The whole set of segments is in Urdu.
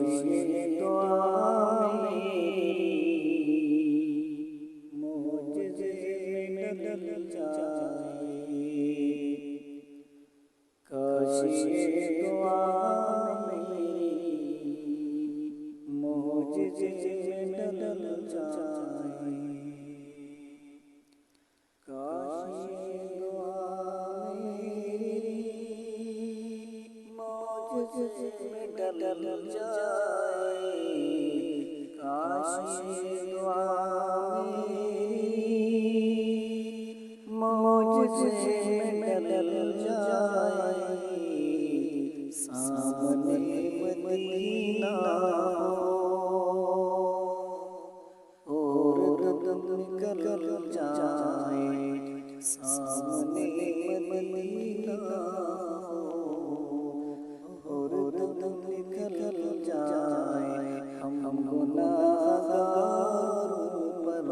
یہ دعا میری معجزے میں ڈل جائے، کاش یہ دعا میری معجزے میں ڈل جائے، کاش یہ دعا میری معجزے میں ڈل جائے، کاش یہ دعا میری معجزے میں ڈل جائے، سامنے مدینہ ہو اور دم نکل جائے، سامنے مدینہ اور دم نکل جائے، ہم گناہگار پر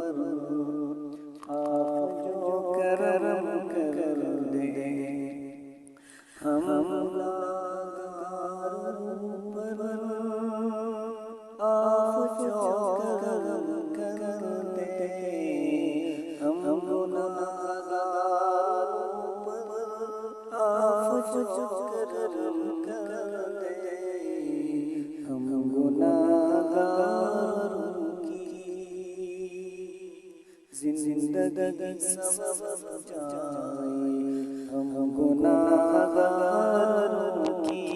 آپ جو کرم کر دے، ہم گناہگار پر آپ جو کرم کر دے، ہم گناہگار پر آپ جو کرم کر دے، ہم گناہگار کی زندگی سنور جائے، ہم گناہگار کی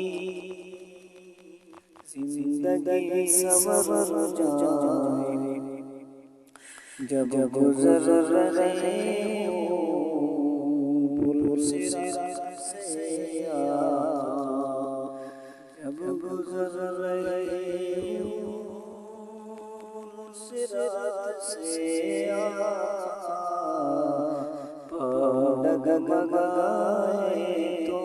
زندگی سنور جائے، جب گزر رہے ہوں پل صراط سے آقا، جب گزر رہے ہوں پل صراط سے آقا، پاؤں ڈگمگائے تو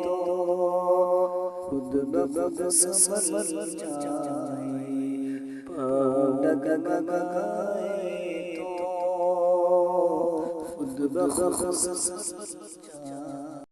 خود بخود سنبھل جائے، پاؤں ڈگمگائے تو خود بخود سنبھل جائے۔